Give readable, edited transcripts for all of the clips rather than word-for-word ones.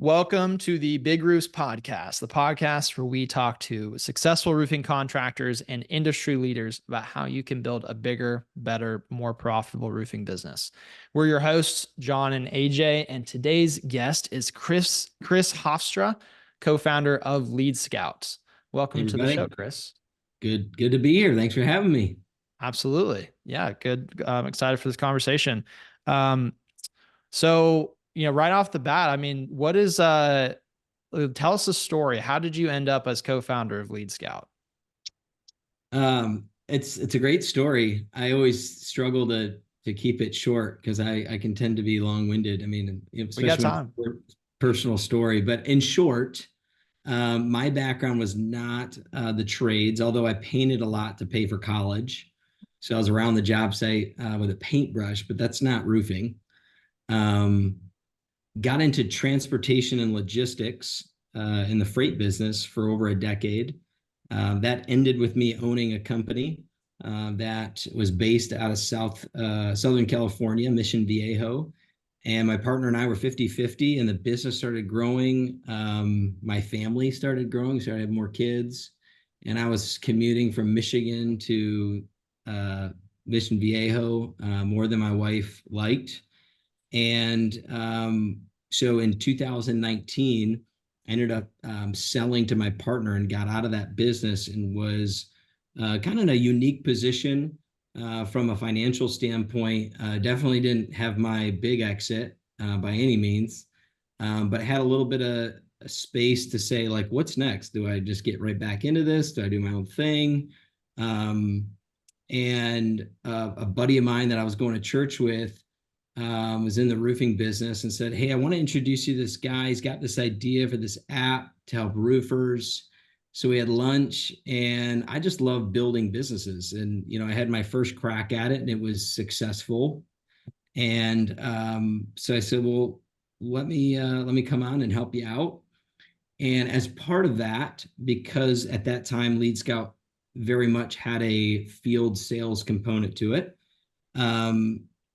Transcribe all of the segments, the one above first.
Welcome to the Big Roofs podcast, the podcast where we talk to successful roofing contractors and industry leaders about how you can build a bigger, better, more profitable roofing business. We're your hosts, John and AJ, and today's guest is Chris Hofstra, co-founder of Lead Scouts. Welcome Hey to the show, everybody. Chris. Good to be here. Thanks for having me. Absolutely. Yeah, good. I'm excited for this conversation. Um, So, right off the bat, I mean, tell us a story. How did you end up as co-founder of Lead Scout? It's a great story. I always struggle to keep it short because I can tend to be long-winded. I mean, We got especially when time. it's a personal story. But in short, my background was not the trades, although I painted a lot to pay for college. So I was around the job site with a paintbrush, but that's not roofing. Um, Got into transportation and logistics in the freight business for over a decade. That ended with me owning a company that was based out of Southern California, Mission Viejo. And my partner and I were 50-50, and the business started growing. My family started growing, started having more kids. And I was commuting from Michigan to Mission Viejo more than my wife liked. And so in 2019, I ended up selling to my partner and got out of that business and was kind of in a unique position from a financial standpoint. Definitely didn't have my big exit by any means, but I had a little bit of space to say, like, what's next? Do I just get right back into this? Do I do my own thing? Um, and a buddy of mine that I was going to church with was in the roofing business and said, "Hey, I want to introduce you to this guy. He's got this idea for this app to help roofers." So we had lunch, and I just love building businesses. And I had my first crack at it, and it was successful. And so I said, "Well, let me come on and help you out." And as part of that, because at that time Lead Scout very much had a field sales component to it,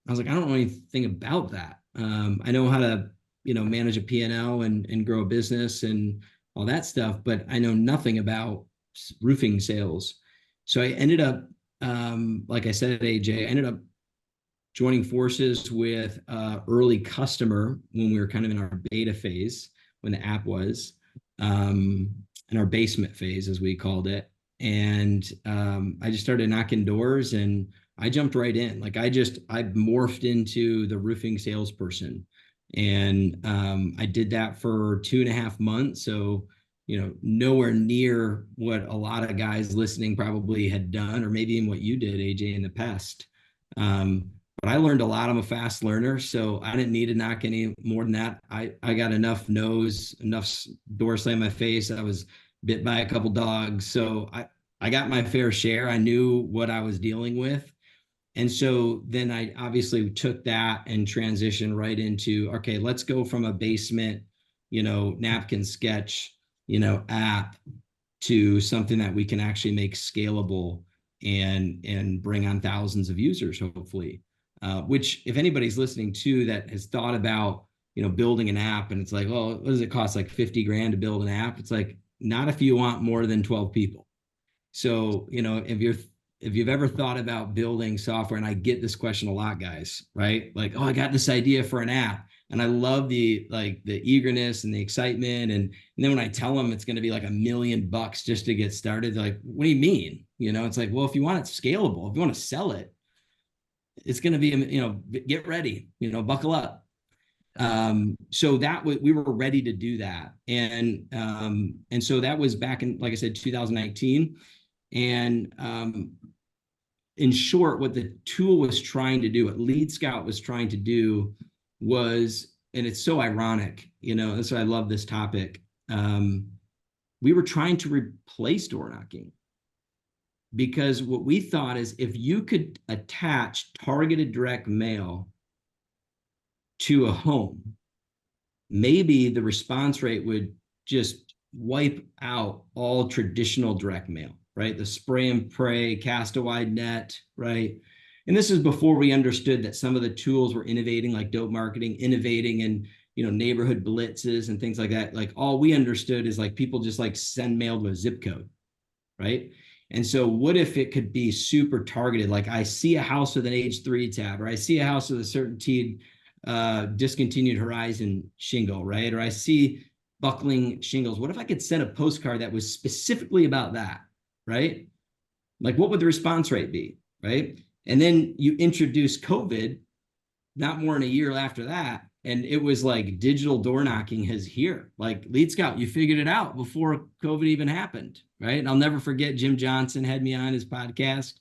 I was like, I don't know anything about that. I know how to, manage a P&L and grow a business and all that stuff, but I know nothing about roofing sales. So I ended up, like I said, AJ, I ended up joining forces with early customer when we were kind of in our beta phase, when the app was, in our basement phase, as we called it. And I just started knocking doors and I jumped right in. Like I morphed into the roofing salesperson. And I did that for 2.5 months. So, nowhere near what a lot of guys listening probably had done, or maybe even what you did, AJ, in the past. But I learned a lot. I'm a fast learner, so I didn't need to knock any more than that. I got enough no's, enough door slam my face. I was bit by a couple dogs. So I got my fair share. I knew what I was dealing with. And so then I obviously took that and transitioned right into, okay, let's go from a basement, napkin sketch, app to something that we can actually make scalable and bring on thousands of users, hopefully. Which, if anybody's listening to that has thought about, building an app, and it's like, well, what does it cost? Like 50 grand to build an app? It's like, not if you want more than 12 people. So, if you've ever thought about building software, and I get this question a lot, guys, right? Like, oh, I got this idea for an app. And I love the eagerness and the excitement. And then when I tell them it's going to be like $1 million just to get started, they're like, what do you mean? It's like, well, if you want it scalable, if you want to sell it, it's going to be, get ready, buckle up. So that we were ready to do that. And so that was back in, like I said, 2019. And in short, what the tool was trying to do, what Lead Scout was trying to do was, and it's so ironic, that's why I love this topic. We were trying to replace door knocking, because what we thought is, if you could attach targeted direct mail to a home, maybe the response rate would just wipe out all traditional direct mail, right? The spray and pray, cast a wide net, right? And this is before we understood that some of the tools were innovating, like dope marketing, innovating and neighborhood blitzes and things like that. Like all we understood is like people just like send mail to a zip code, right? And so what if it could be super targeted? Like I see a house with an H3 tab, or I see a house with a certainty discontinued horizon shingle, right? Or I see buckling shingles. What if I could send a postcard that was specifically about that, right? Like what would the response rate be, right? And then you introduce COVID, not more than a year after that, and it was like digital door knocking is here. Like Lead Scout, you figured it out before COVID even happened, right? And I'll never forget Jim Johnson had me on his podcast,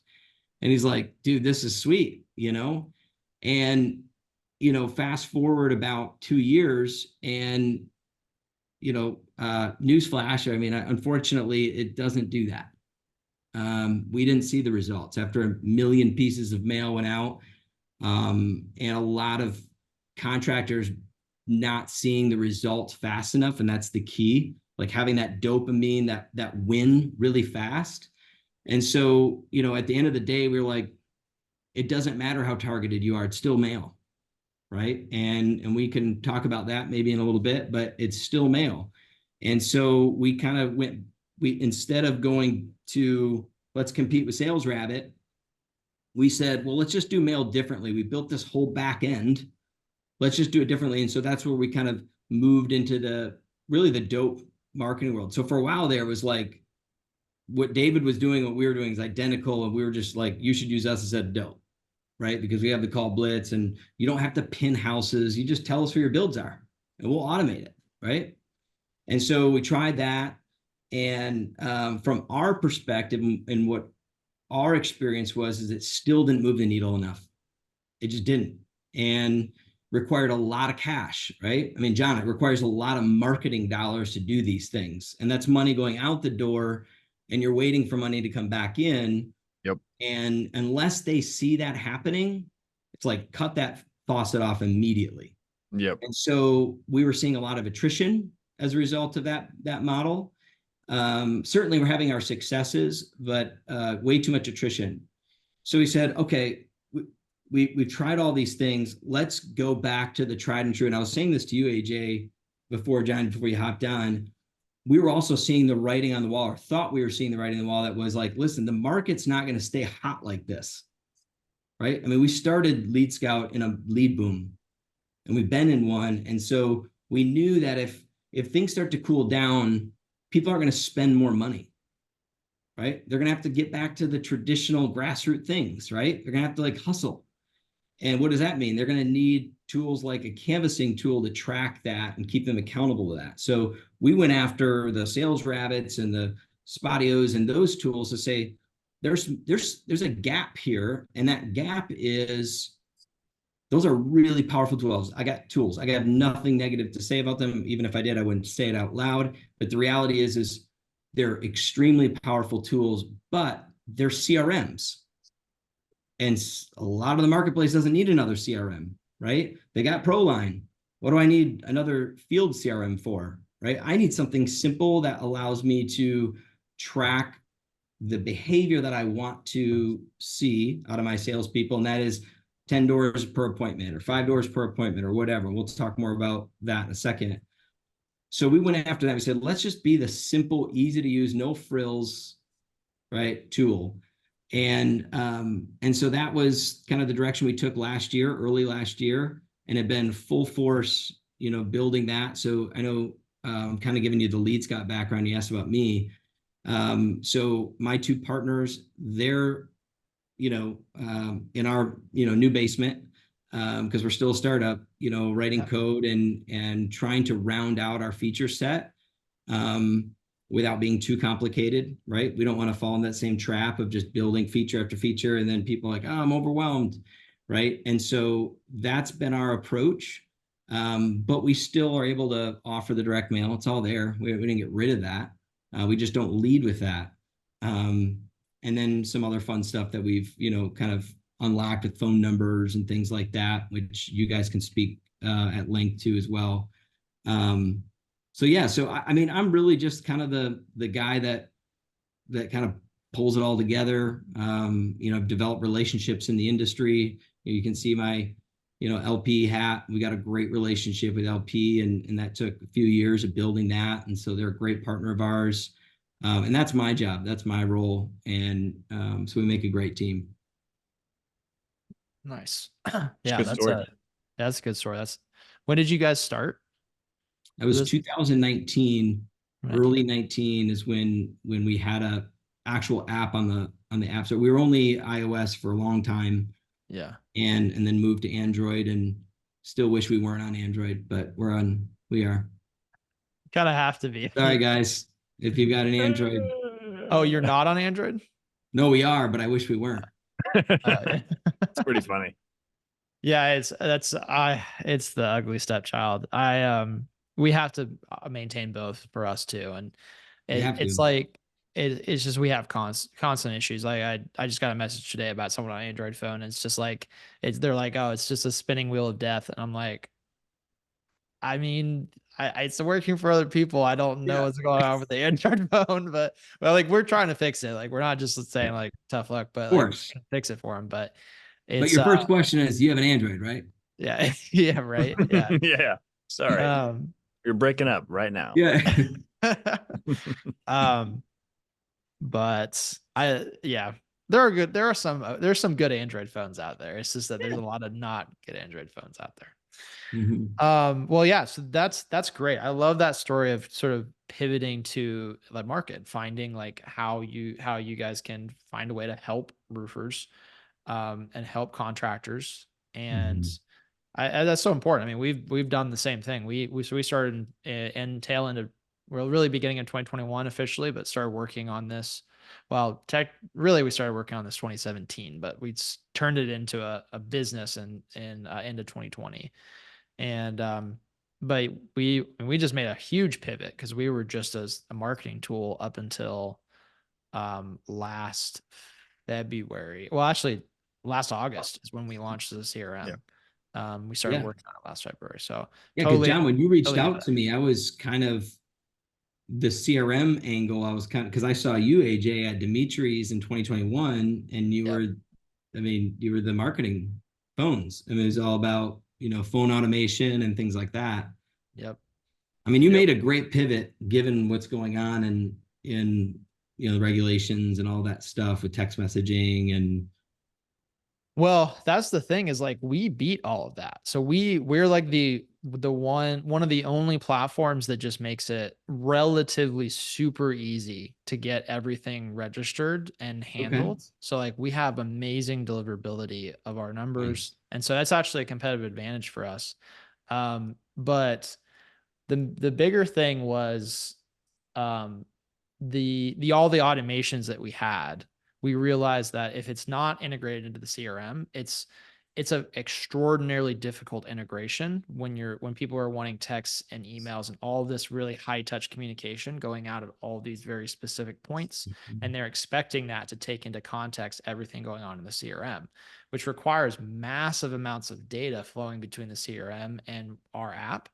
and he's like, dude, this is sweet, And fast forward about 2 years, and newsflash, I mean, unfortunately, it doesn't do that. We didn't see the results after a million pieces of mail went out, and a lot of contractors not seeing the results fast enough. And that's the key, like having that dopamine, that win really fast. And so, at the end of the day, we were like, it doesn't matter how targeted you are, it's still mail, right? And we can talk about that maybe in a little bit, but it's still mail. And so we kind of instead of going to let's compete with Sales Rabbit, we said, well, let's just do mail differently. We built this whole back end. Let's just do it differently. And so that's where we kind of moved into the dope marketing world. So for a while there, it was like what David was doing, what we were doing is identical. And we were just like, you should use us instead of dope, right? Because we have the call blitz and you don't have to pin houses. You just tell us where your builds are and we'll automate it, right? And so we tried that. And from our perspective and what our experience was, is it still didn't move the needle enough. It just didn't. And required a lot of cash, right? I mean, John, it requires a lot of marketing dollars to do these things. And that's money going out the door and you're waiting for money to come back in. Yep. And unless they see that happening, it's like cut that faucet off immediately. Yep. And so we were seeing a lot of attrition as a result of that model. Certainly we're having our successes, but way too much attrition. So we said, okay, we've tried all these things. Let's go back to the tried and true. And I was saying this to you, AJ, before you hopped on. We were also seeing the writing on the wall, or thought we were seeing the writing on the wall, that was like, listen, the market's not going to stay hot like this, right? I mean, we started Lead Scout in a lead boom, and we've been in one. And so we knew that if things start to cool down, people aren't going to spend more money, right? They're going to have to get back to the traditional grassroots things, right? They're going to have to like hustle. And what does that mean? They're going to need tools like a canvassing tool to track that and keep them accountable to that. So we went after the Sales Rabbits and the Spotios and those tools to say, there's a gap here. And that gap is, those are really powerful tools. I got nothing negative to say about them. Even if I did, I wouldn't say it out loud. But the reality is they're extremely powerful tools, but they're CRMs. And a lot of the marketplace doesn't need another CRM, right? They got ProLine. What do I need another field CRM for, right? I need something simple that allows me to track the behavior that I want to see out of my salespeople. And that is 10 doors per appointment or 5 doors per appointment or whatever. We'll talk more about that in a second. So we went after that. We said, let's just be the simple, easy to use, no frills, right, tool. And so that was kind of the direction we took early last year, and had been full force, building that. So I know kind of giving you the Lead Scout background, you asked about me. So my two partners, they're, in our, new basement, because we're still a startup, writing code and trying to round out our feature set. Without being too complicated, right? We don't want to fall in that same trap of just building feature after feature and then people are like, oh, I'm overwhelmed, right? And so that's been our approach, but we still are able to offer the direct mail. It's all there. We didn't get rid of that. We just don't lead with that. And then some other fun stuff that we've, kind of unlocked with phone numbers and things like that, which you guys can speak at length to as well. So yeah, so I mean, I'm really just kind of the guy that kind of pulls it all together. I've developed relationships in the industry. You can see my LP hat. We got a great relationship with LP, and that took a few years of building that. And so they're a great partner of ours. And that's my job. That's my role. And so we make a great team. Nice. It's a Yeah, good story. that's a good story. That's when did you guys start? That was This 2019. 19. Early 19 is when we had a actual app on the app store. We were only iOS for a long time, Yeah. and then moved to Android, and still wish we weren't on Android, but we are. Kind of have to be. Sorry guys, if you've got an Android. Oh, you're not on Android? No, we are, but I wish we weren't. It's pretty funny. Yeah, it's the ugly stepchild. We have to maintain both for us too, and You have it's to. like it's just we have constant issues. Like I just got a message today about someone on an Android phone, and it's just like they're like, oh, it's just a spinning wheel of death, and I'm like, I mean, it's working for other people. I don't know Yeah, what's going on with the Android phone, but well, like we're trying to fix it. Like we're not just saying of like tough luck, but like we're course. trying to fix it for them. But But it's your first question is, you have an Android, right? yeah, yeah, right, yeah. Yeah. Sorry. Um, You're breaking up right now. Yeah. um, but yeah, there's some good Android phones out there. It's just that there's a lot of not good Android phones out there. Mhm. Well, yeah, so that's great. I love that story of sort of pivoting to the market, finding like how you guys can find a way to help roofers, and help contractors. And Mhm. that's so important. I mean, we've done the same thing. We started in tail end of, well, really beginning of 2021 officially, but started working on this. Well, really we started working on this 2017, but we turned it into a business in end of 2020. And but we just made a huge pivot because we were just as a marketing tool up until last February. Well, actually last August is when we launched the Yeah. CRM. We started Yeah. working on it last February. So Yeah, because totally, John, when you reached totally get out that. to me, I was kind of the CRM angle. I was kind of, because I saw you, AJ, at Dimitri's in 2021, and Yep. you were the marketing phones. I mean, it was all about, phone automation and things like that. Yep. I mean, you Yep. made a great pivot given what's going on in the regulations and all that stuff with text messaging and Well, that's the thing is like we beat all of that. So we're like the one of the only platforms that just makes it relatively super easy to get everything registered and okay, handled. So like we have amazing deliverability of our numbers. nice. And so that's actually a competitive advantage for us. But the bigger thing was um the all the automations that we had. We realized that if it's not integrated into the CRM, it's a extraordinarily difficult integration when people are wanting texts and emails and all this really high touch communication going out at all these very specific points, and they're expecting that to take into context everything going on in the CRM, which requires massive amounts of data flowing between the CRM and our app,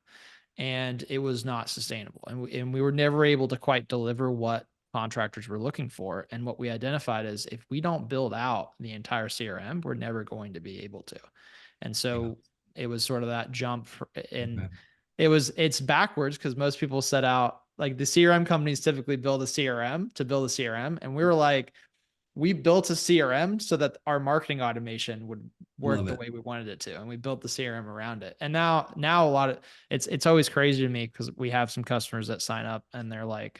and it was not sustainable. And we were never able to quite deliver what contractors were looking for. And what we identified is if we don't build out the entire CRM, we're never going to be able to. And Yeah. so it was sort of that jump and Okay. it's backwards because most people set out like the CRM companies typically build a CRM to build a CRM. And we were like, we built a CRM so that our marketing automation would work Love the it. way we wanted it to, and we built the CRM around it. And now a lot of it's always crazy to me because we have some customers that sign up and they're like,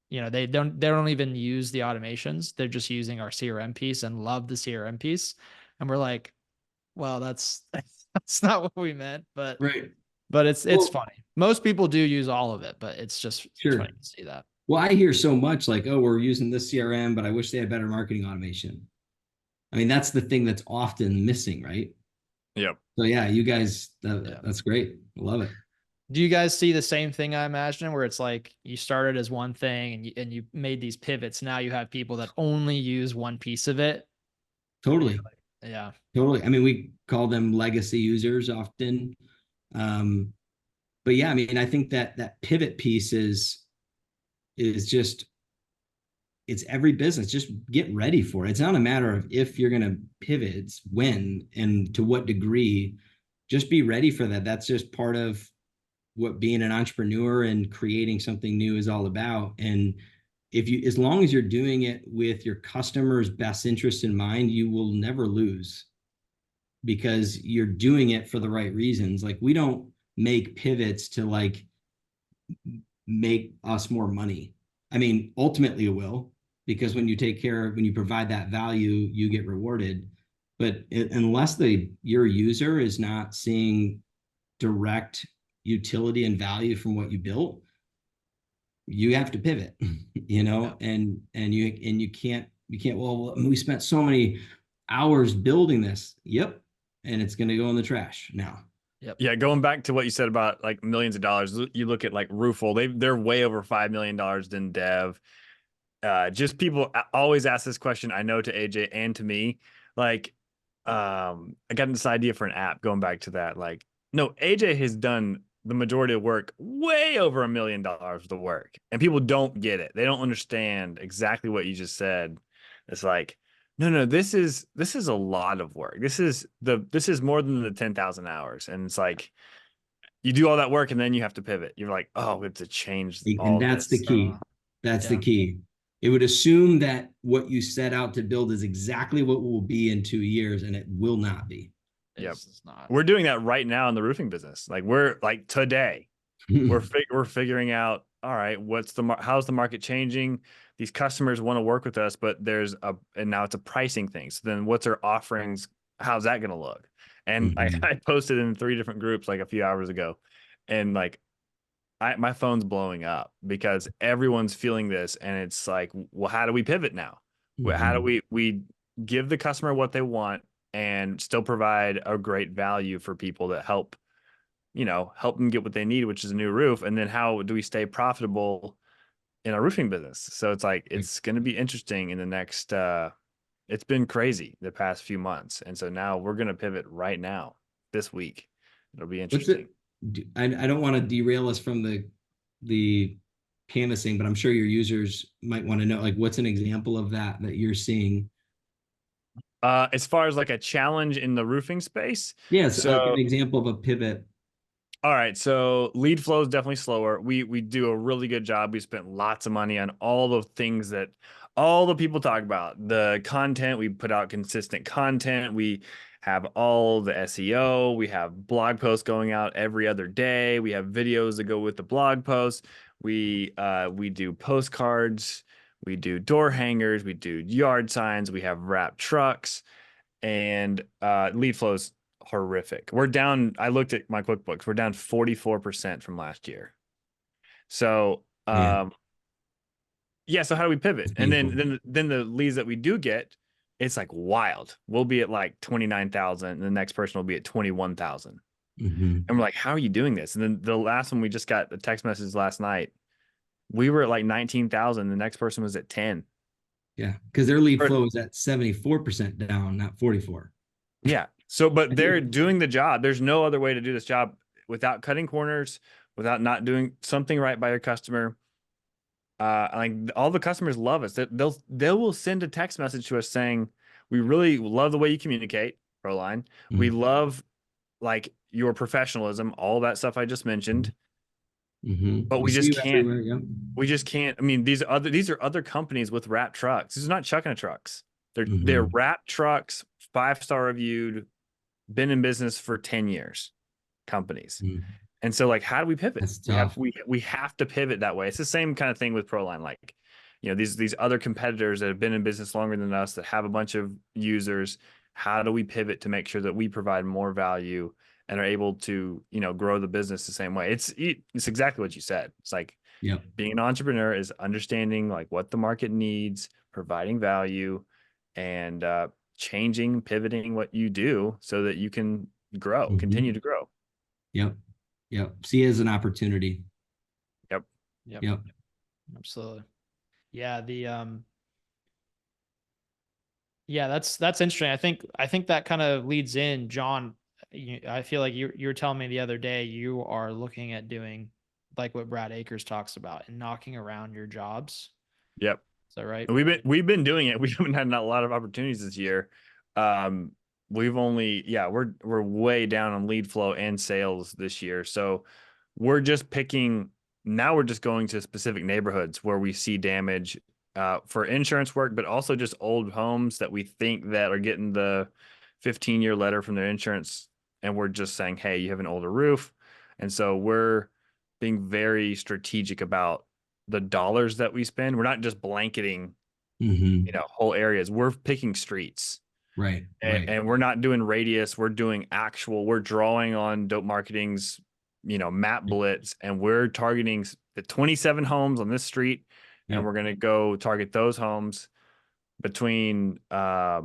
they don't even use the automations; they're just using our CRM piece and love the CRM piece. And we're like, well, that's that's not what we meant, Right. but it's Well, funny. Most people do use all of it, but it's funny sure. to see that. Well, I hear so much like, oh, we're using this CRM, but I wish they had better marketing automation. I mean, that's the thing that's often missing, right? Yep. So yeah, you guys, Yeah. that's great. I love it. Do you guys see the same thing, I imagine, where it's like you started as one thing and you made these pivots. Now you have people that only use one piece of it. Totally. Yeah. Totally. I mean, we call them legacy users often. Um, but yeah, I mean, I think that pivot piece is just it's every business. Just get ready for it. It's not a matter of if you're going to pivot, it's when and to what degree. Just be ready for that. That's just part of what being an entrepreneur and creating something new is all about. And if you, as long as you're doing it with your customer's best interest in mind, you will never lose because you're doing it for the right reasons. Like we don't make pivots to like make us more money. I mean, ultimately it will, because when you take care of, when you provide that value, you get rewarded. But unless your user is not seeing direct utility and value from what you built, you have to pivot, and you can't, well, we spent so many hours building this. Yep. And it's going to go in the trash now. Yep. Yeah, going back to what you said about like millions of dollars, you look at like Roofle, they're way over $5 million in dev. Just people always ask this question, I know, to AJ and to me. Like, I got this idea for an app, going back to that. Like, no, AJ has done the majority of work, way over $1 million of the work. And people don't get it. They don't understand exactly what you just said. It's like, no, this is a lot of work. This is more than the 10,000 hours. And it's like, you do all that work and then you have to pivot. You're like, oh, we have to change And all that's the this. key. That's the key. It would assume that what you set out to build is exactly what will be in 2 years, and it will not be. Yep. It's not. We're doing that right now in the roofing business. Like we're like today, we're figuring out, all right, how's the market changing? These customers want to work with us, but and now it's a pricing thing. So then what's our offerings? How's that going to look? And I posted in 3 different groups like a few hours ago, and like my phone's blowing up because everyone's feeling this, and it's like, well, how do we pivot now? How do we give the customer what they want and still provide a great value for people that help them get what they need, which is a new roof? And then how do we stay profitable in a roofing business? So it's like, it's going to be interesting in the next, it's been crazy the past few months. And so now we're going to pivot right now, this week. It'll be interesting. I don't want to derail us from the canvassing, but I'm sure your users might want to know, like, what's an example of that you're seeing? As far as like a challenge in the roofing space. Yes. So an example of a pivot. all right, so lead flow is definitely slower. We do a really good job. We spent lots of money on all the things that all the people talk about. The content, we put out consistent content. We have all the SEO. We have blog posts going out every other day. We have videos that go with the blog posts. We do postcards. We do door hangers. We do yard signs. We have wrapped trucks, and lead flows horrific. We're down. I looked at my QuickBooks. We're down 44% from last year. So, yeah. So how do we pivot? And then the leads that we do get, it's like wild. We'll be at like 29,000, and the next person will be at 21,000. And we're like, how are you doing this? And then the last one, we just got the text message last night. We were at like 19,000. The next person was at 10. Yeah, because their lead flow is at 74% down, not 44. Yeah. So, but they're doing the job. There's no other way to do this job without cutting corners, without not doing something right by your customer. Like all the customers love us. They will send a text message to us saying, "We really love the way you communicate, ProLine. We love like your professionalism, all that stuff I just mentioned." But we just can't. We just can't. I mean, these are other companies with wrapped trucks. These are not chucking trucks. They're wrapped trucks, 5-star reviewed, been in business for 10 years companies. And so like, how do we pivot? We have to pivot that way. It's the same kind of thing with ProLine. Like, these other competitors that have been in business longer than us, that have a bunch of users. How do we pivot to make sure that we provide more value and are able to, grow the business the same way? It's exactly what you said. It's like, being an entrepreneur is understanding like what the market needs, providing value, and pivoting what you do so that you can grow, continue to grow. Yep. See it as an opportunity. Yep. Absolutely. Yeah. That's interesting. I think that kind of leads in, John. I feel like you were telling me the other day, you are looking at doing like what Brad Akers talks about and knocking around your jobs. Yep. Is that right? We've been doing it. We haven't had a lot of opportunities this year. We've only, we're way down on lead flow and sales this year. So we're just picking, now we're just going to specific neighborhoods where we see damage for insurance work, but also just old homes that we think that are getting the 15-year letter from their insurance. And we're just saying, hey, you have an older roof. And so we're being very strategic about the dollars that we spend. We're not just blanketing, whole areas. We're picking streets. Right. And we're not doing radius. We're doing we're drawing on Dope Marketing's, map blitz, and we're targeting the 27 homes on this street. And we're going to go target those homes between as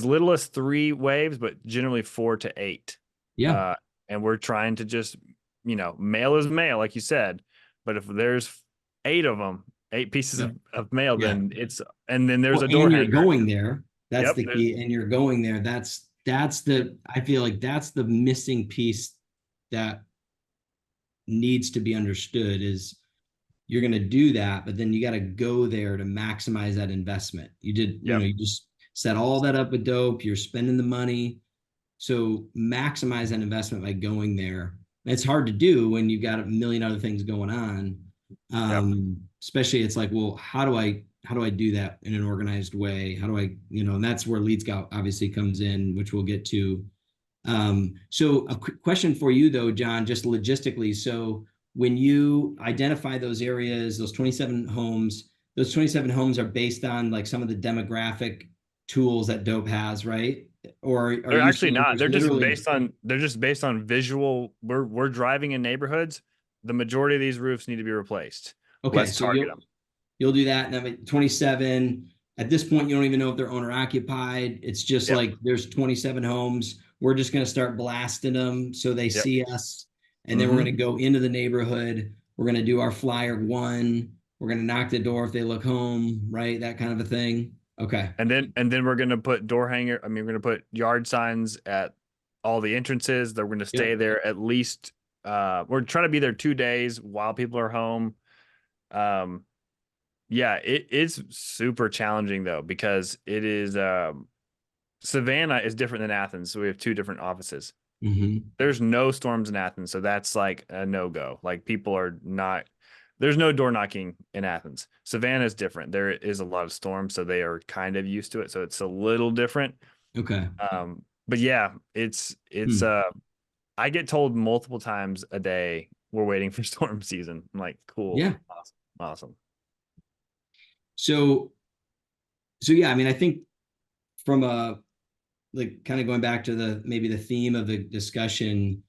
little as 3 waves, but generally 4 to 8. Yeah. And we're trying to just, mail is mail, like you said. But if there's 8 of them, 8 pieces of mail, then and then there's a door hanger. You're going there. That's the key. And you're going there. I feel like that's the missing piece that needs to be understood is you're going to do that, but then you got to go there to maximize that investment. You just set all that up with Dope. You're spending the money. So maximize that investment by going there. It's hard to do when you've got a million other things going on. Especially it's like, well, how do I do that in an organized way? How do I, and that's where Lead Scout obviously comes in, which we'll get to. So a quick question for you though, John, just logistically. So when you identify those areas, those 27 homes are based on like some of the demographic tools that Dope has, right? Or they're actually not. They're just based on visual. We're driving in neighborhoods. The majority of these roofs need to be replaced. Okay, Let's so target them. You'll do that. And 27, at this point, you don't even know if they're owner occupied. It's just like there's 27 homes. We're just going to start blasting them so they see us. And then we're going to go into the neighborhood. We're going to do our flyer 1. We're going to knock the door if they look home, right? That kind of a thing. Okay. And then we're going to put we're going to put yard signs at all the entrances. They're going to stay there at least. We're trying to be there 2 days while people are home. It is super challenging though, because it is, Savannah is different than Athens. So we have 2 different offices. There's no storms in Athens. So that's like a no-go. Like there's no door knocking in Athens. Savannah is different. There is a lot of storms, so they are kind of used to it. So it's a little different. Okay. But yeah, it's I get told multiple times a day, we're waiting for storm season. I'm like, cool. Yeah. Awesome. So yeah, I mean, I think from like kind of going back to maybe the theme of the discussion,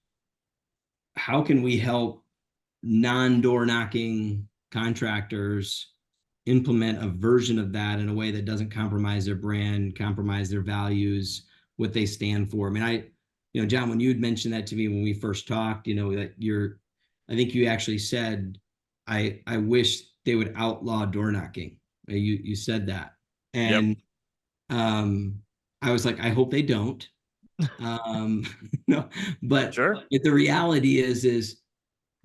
how can we help non-door knocking contractors implement a version of that in a way that doesn't compromise their brand, compromise their values, what they stand for? I mean, John, when you had mentioned that to me when we first talked, that I think you actually said, I wish they would outlaw door knocking. You said that. And I was like, I hope they don't. No, but the reality is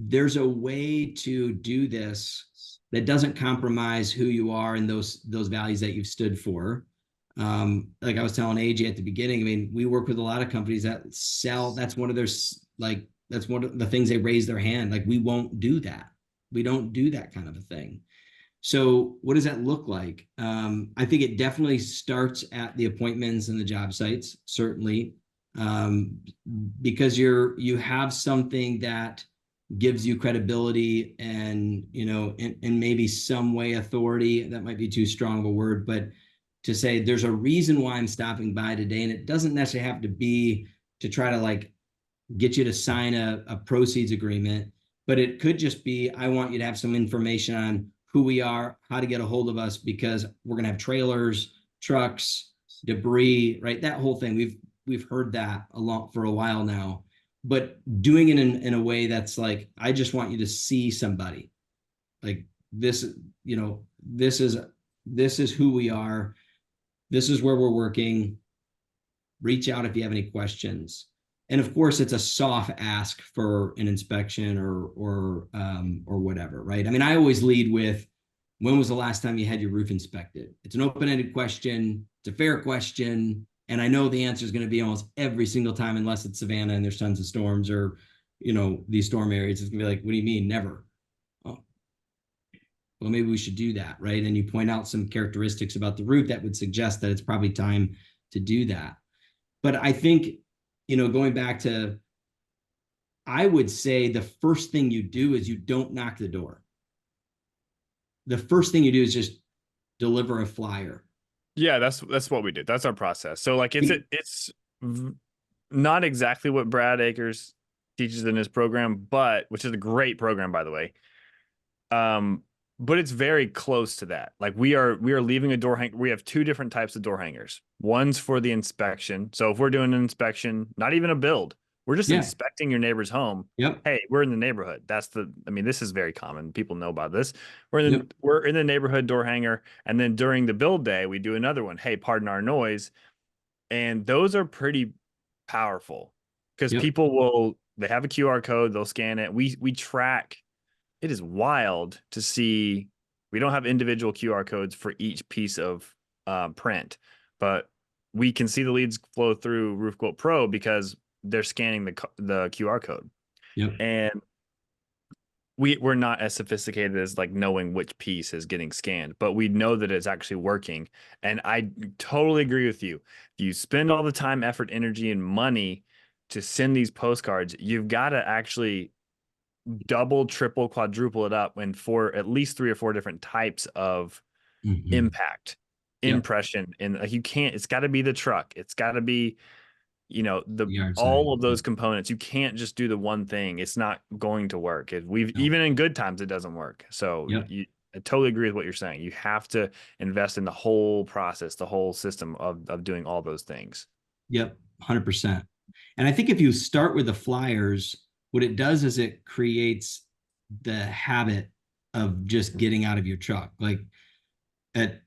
there's a way to do this that doesn't compromise who you are and those values that you've stood for. Like I was telling AJ at the beginning, I mean, we work with a lot of companies that sell, that's one of the things they raise their hand. Like, we won't do that. We don't do that kind of a thing. So what does that look like? I think it definitely starts at the appointments and the job sites, certainly, because you have something that gives you credibility and, and maybe some way authority. That might be too strong of a word, but to say there's a reason why I'm stopping by today. And it doesn't necessarily have to be to try to like get you to sign a proceeds agreement, but it could just be, I want you to have some information on who we are, how to get a hold of us, because we're going to have trailers, trucks, debris, right? That whole thing. We've heard that a lot for a while now, but doing it in a way that's like, I just want you to see somebody like this, this is who we are. This is where we're working. Reach out if you have any questions. And of course, it's a soft ask for an inspection or whatever, right? I mean, I always lead with, when was the last time you had your roof inspected? It's an open-ended question. It's a fair question. And I know the answer is going to be almost every single time, unless it's Savannah and there's tons of storms or, these storm areas. It's going to be like, what do you mean? Never. Oh, well, maybe we should do that, right? And you point out some characteristics about the roof that would suggest that it's probably time to do that. But I think, going back to, I would say the first thing you do is you don't knock the door. The first thing you do is just deliver a flyer. Yeah, that's what we did. That's our process. So like it's not exactly what Brad Akers teaches in his program, but which is a great program, by the way. But it's very close to that. Like we are leaving a door hanger. We have two different types of door hangers. One's for the inspection. So if we're doing an inspection, not even a build, we're just inspecting your neighbor's home. Yep. Hey, we're in the neighborhood. This is very common. People know about this. We're in the neighborhood door hanger. And then during the build day, we do another one. Hey, pardon our noise. And those are pretty powerful because they have a QR code. They'll scan it. We track. It is wild to see. We don't have individual QR codes for each piece of print, but we can see the leads flow through Roof Quote Pro because they're scanning the QR code. Yep. And we're not as sophisticated as like knowing which piece is getting scanned, but we know that it's actually working. And I totally agree with you. If you spend all the time, effort, energy, and money to send these postcards, you've got to actually double, triple, quadruple it up and for at least 3 or 4 different types of impact, impression. And like, you can't, it's got to be the truck. It's got to be, all of those components. You can't just do the one thing. It's not going to work. Even in good times, it doesn't work. So I totally agree with what you're saying. You have to invest in the whole process, the whole system of doing all those things. Yep. 100%. And I think if you start with the flyers, what it does is it creates the habit of just getting out of your truck. Like at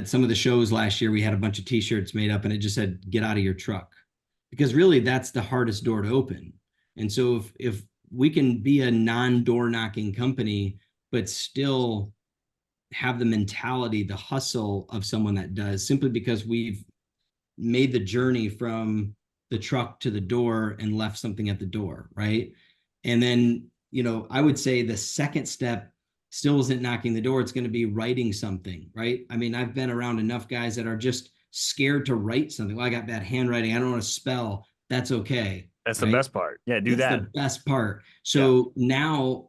some of the shows last year, we had a bunch of t-shirts made up and it just said, get out of your truck. Because really that's the hardest door to open. And so if we can be a non-door knocking company, but still have the mentality, the hustle of someone that does, simply because we've made the journey from the truck to the door and left something at the door, right? And then, I would say the second step still isn't knocking the door. It's going to be writing something, right? I mean, I've been around enough guys that are just scared to write something. Well, I got bad handwriting. I don't want to spell. That's okay. That's the best part. Yeah, do that. That's the best part. So now,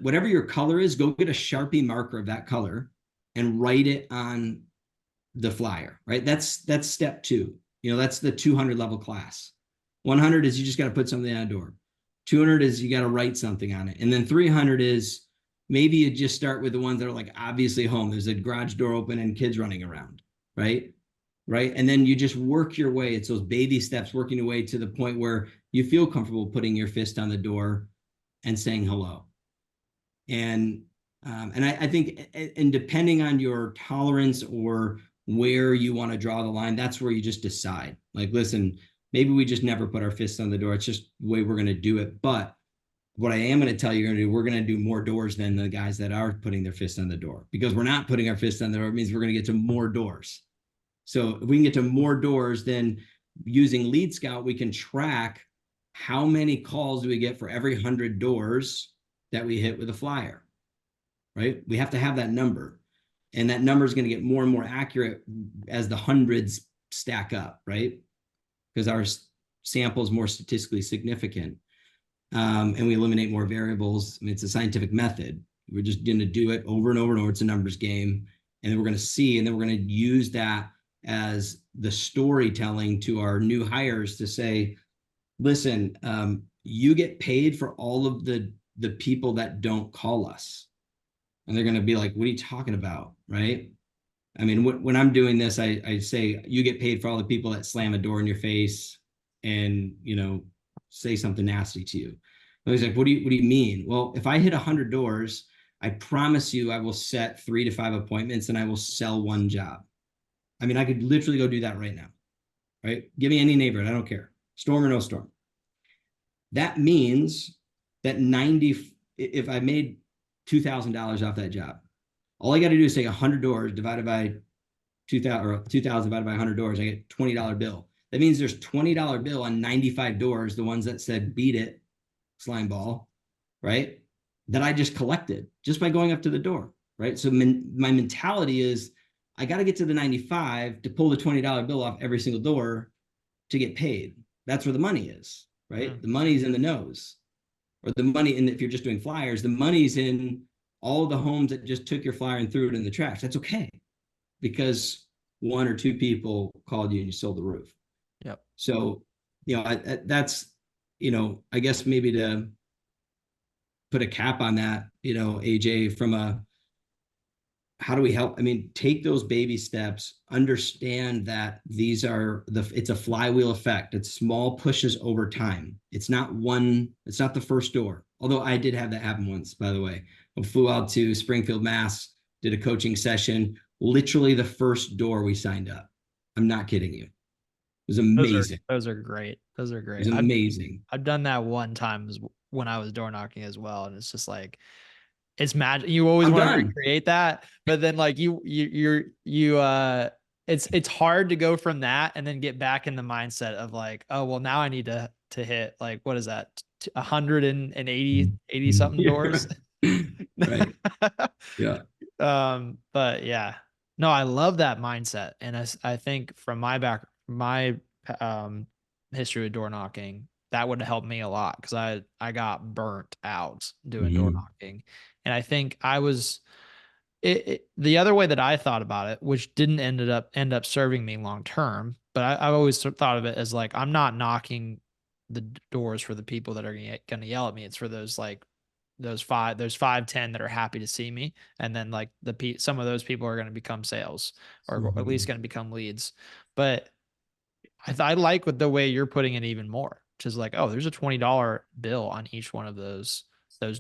whatever your color is, go get a Sharpie marker of that color and write it on the flyer, right? That's step 2. That's the 200 level class. 100 is you just got to put something on a door. 200 is you got to write something on it. And then 300 is maybe you just start with the ones that are like obviously home. There's a garage door open and kids running around, right? And then you just work your way. It's those baby steps, working your way to the point where you feel comfortable putting your fist on the door and saying hello. And I think, and depending on your tolerance or where you want to draw the line, that's where you just decide. Like, listen, maybe we just never put our fists on the door. It's just the way we're going to do it. But what I am going to tell you, we're going to do more doors than the guys that are putting their fist on the door, because we're not putting our fist on the door. It means we're going to get to more doors. So if we can get to more doors, then using Lead Scout, we can track how many calls do we get for every 100 doors that we hit with a flyer, right? We have to have that number. And that number is going to get more and more accurate as the hundreds stack up, right? Because our sample is more statistically significant. And we eliminate more variables. I mean, it's a scientific method. We're just going to do it over and over and over. It's a numbers game. And then we're going to see, and then we're going to use that as the storytelling to our new hires to say, listen, you get paid for all of the people that don't call us. And they're going to be like, what are you talking about? Right? I mean, when I'm doing this, I say, you get paid for all the people that slam a door in your face and, say something nasty to you. And he's like, what do you mean? Well, if I hit 100 doors, I promise you I will set 3 to 5 appointments and I will sell 1 job. I mean, I could literally go do that right now, right? Give me any neighborhood, I don't care, storm or no storm. That means that if I made $2,000 off that job, All I got to do is take 100 doors divided by 2,000, or 2,000 divided by 100 doors. I get $20 bill. That means there's $20 bill on 95 doors, the ones that said beat it, slime ball, right? That I just collected just by going up to the door, right? So my mentality is I got to get to the 95 to pull the $20 bill off every single door to get paid. That's where the money is, right? The money's in the nose, or the money, and if you're just doing flyers, the money's in all the homes that just took your flyer and threw it in the trash. That's okay, because one or two people called you and you sold the roof. Yep. So, that's, I guess maybe to put a cap on that, AJ, from how do we help? I mean, take those baby steps, understand that it's a flywheel effect. It's small pushes over time. It's not the first door. Although I did have that happen once, by the way. I flew out to Springfield, Mass, did a coaching session, literally the first door we signed up. I'm not kidding you. It was amazing. Those are great. Those are great. It was amazing. I've done that one time when I was door knocking as well. And it's just like, it's magic. You always want to recreate that, but then like it's hard to go from that and then get back in the mindset of like, oh, well, now I need to hit like, what is that? 180 something doors. Right. Yeah. But yeah, no, I love that mindset. And I think from my history with door knocking, that would help me a lot, because I got burnt out doing door knocking. And I think the other way that I thought about it, which didn't end up serving me long term, but I've always thought of it as like, I'm not knocking the doors for the people that are going to yell at me. It's for those 5-10 that are happy to see me. And then like some of those people are going to become sales, or at least going to become leads. But I like with the way you're putting it even more, which is like, oh, there's a $20 bill on each one of those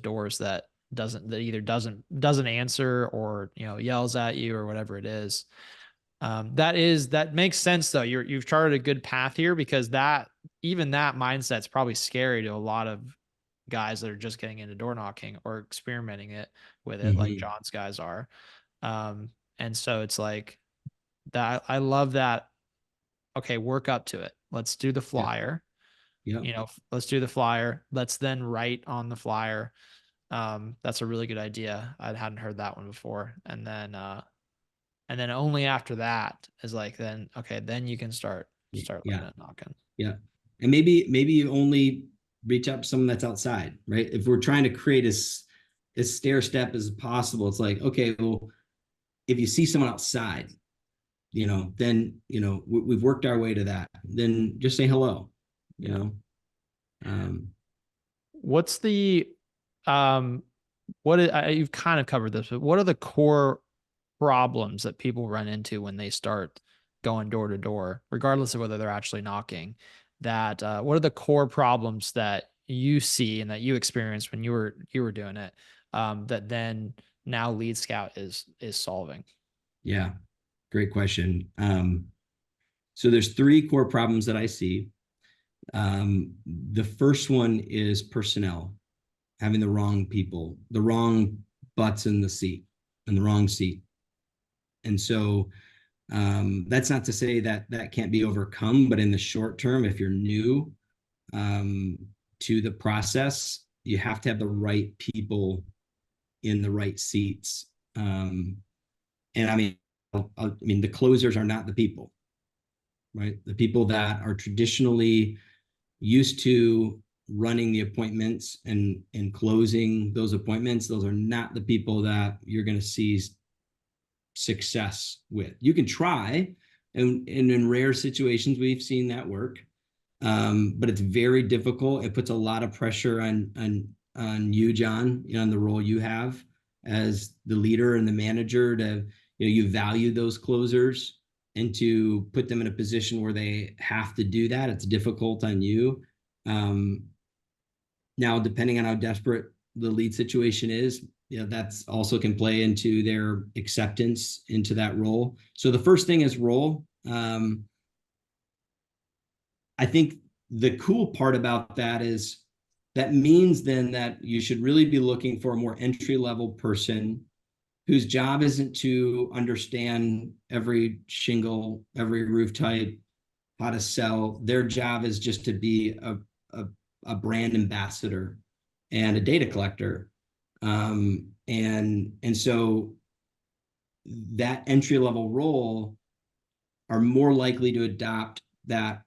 doors that either doesn't answer, or, yells at you, or whatever it is. That makes sense though. You've charted a good path here, because even that mindset's probably scary to a lot of guys that are just getting into door knocking or experimenting with it, like John's guys are. And so it's like that. I love that. Okay, work up to it. Let's do the flyer. Yeah. Let's do the flyer. Let's then write on the flyer. That's a really good idea. I hadn't heard that one before. And then only after that is like, then you can start looking at knocking. Yeah. And maybe you only reach out to someone that's outside, right? If we're trying to create as stair step as possible, it's like, okay, well, if you see someone outside, then, we've worked our way to that. Then just say hello, What's the, you've kind of covered this, but what are the core problems that people run into when they start going door to door, regardless of whether they're actually knocking? What are the core problems that you see and that you experienced when you were doing it, that then now Lead Scout is solving? Yeah, great question. So there's 3 core problems that I see. The first one is personnel, having the wrong people, the wrong butts in the seat, in the wrong seat. And so that's not to say that can't be overcome, but in the short term, if you're new to the process, you have to have the right people in the right seats. And I mean, the closers are not the people, right? The people that are traditionally used to running the appointments and closing those appointments, those are not the people that you're going to see success with. You can try, and in rare situations we've seen that work, but it's very difficult. It puts a lot of pressure on you, John, on the role you have as the leader and the manager, to you value those closers, and to put them in a position where they have to do that. It's difficult on you. Now, depending on how desperate the lead situation is, that's also can play into their acceptance into that role. So the first thing is role. I think the cool part about that is that means then that you should really be looking for a more entry-level person whose job isn't to understand every shingle, every roof type, how to sell. Their job is just to be a brand ambassador and a data collector. And so that entry level role are more likely to adopt that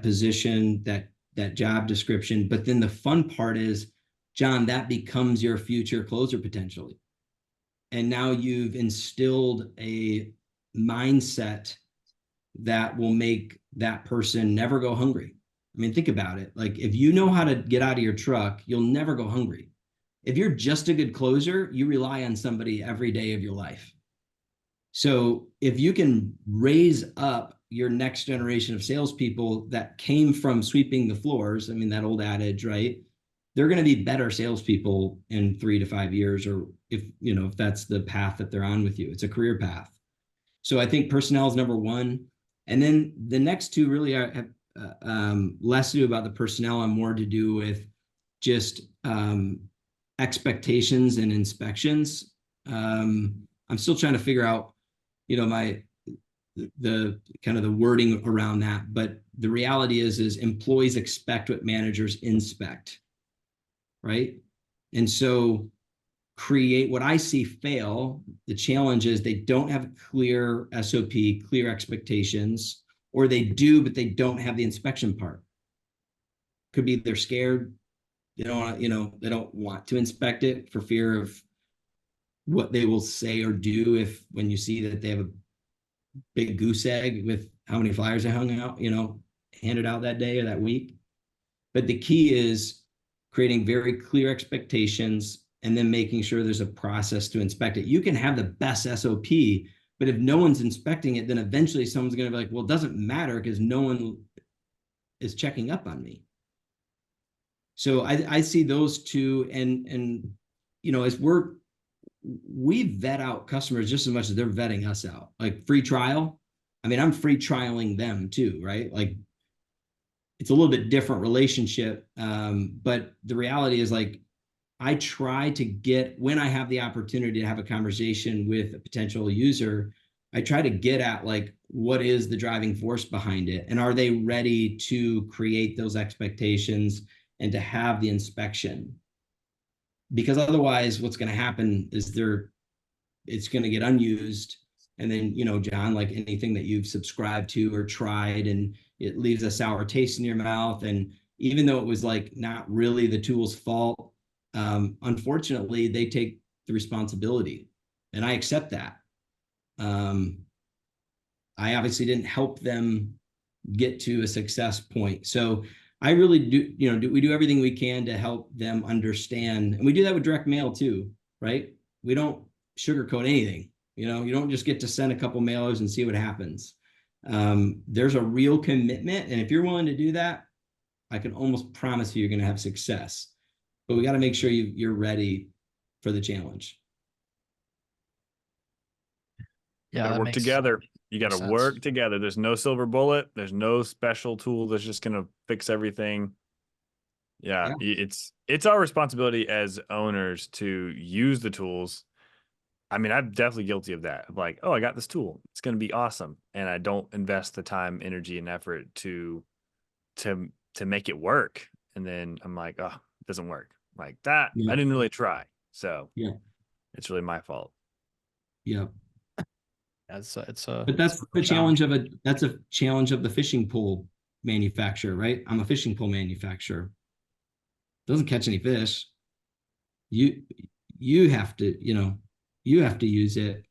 position, that job description. But then the fun part is, John, that becomes your future closer potentially. And now you've instilled a mindset that will make that person never go hungry. I mean, think about it. Like, if you know how to get out of your truck, you'll never go hungry. If you're just a good closer, you rely on somebody every day of your life. So if you can raise up your next generation of salespeople that came from sweeping the floors, I mean, that old adage, right? They're going to be better salespeople in 3 to 5 years, or if that's the path that they're on with you. It's a career path. So I think personnel is number one. And then the next two really are less to do about the personnel and more to do with just expectations and inspections. I'm still trying to figure out, the kind of the wording around that, but the reality is employees expect what managers inspect, right? And so create what I see fail. The challenge is they don't have a clear SOP, clear expectations, or they do, but they don't have the inspection part. Could be they're scared. They don't want to inspect it for fear of what they will say or do when you see that they have a big goose egg with how many flyers they hung out, handed out that day or that week. But the key is creating very clear expectations and then making sure there's a process to inspect it. You can have the best SOP, but if no one's inspecting it, then eventually someone's going to be like, well, it doesn't matter because no one is checking up on me. So I see those two, and as we vet out customers just as much as they're vetting us out. Like free trial, I mean, I'm free trialing them too, right? Like, it's a little bit different relationship, but the reality is, like, I try to get, when I have the opportunity to have a conversation with a potential user, I try to get at, like, what is the driving force behind it, and are they ready to create those expectations and to have the inspection? Because otherwise what's going to happen is it's going to get unused. And then, John, like anything that you've subscribed to or tried, and it leaves a sour taste in your mouth. And even though it was like not really the tool's fault, unfortunately, they take the responsibility, and I accept that. I obviously didn't help them get to a success point. So I really do, we do everything we can to help them understand. And we do that with direct mail too, right? We don't sugarcoat anything. You don't just get to send a couple mailers and see what happens. There's a real commitment. And if you're willing to do that, I can almost promise you're going to have success. But we got to make sure you're ready for the challenge. Yeah, that work together. You got to sense. work together. There's no silver bullet. There's no special tool that's just going to fix everything. Yeah, it's our responsibility as owners to use the tools. I mean, I'm definitely guilty of that. Like, oh, I got this tool. It's going to be awesome. And I don't invest the time, energy, and effort to make it work. And then I'm like, oh, it doesn't work like that. Yeah. I didn't really try. So yeah, it's really my fault. Yeah. But that's the challenge that's a challenge of the fishing pole manufacturer, right? I'm a fishing pole manufacturer. Doesn't catch any fish. You have to, you have to use it.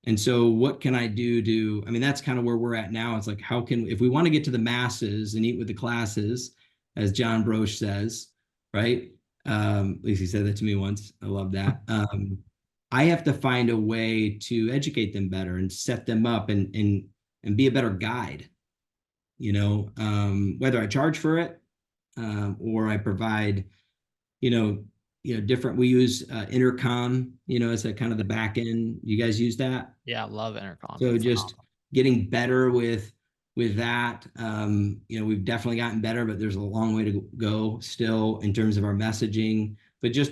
And so what can I do I mean, that's kind of where we're at now. It's like, if we want to get to the masses and eat with the classes, as John Broche says, right? At least he said that to me once. I love that. I have to find a way to educate them better and set them up and be a better guide, whether I charge for it, or I provide, different, we use intercom, as a kind of the back end. You guys use that? Yeah, I love intercom. So just getting better with that. We've definitely gotten better, but there's a long way to go still in terms of our messaging, but just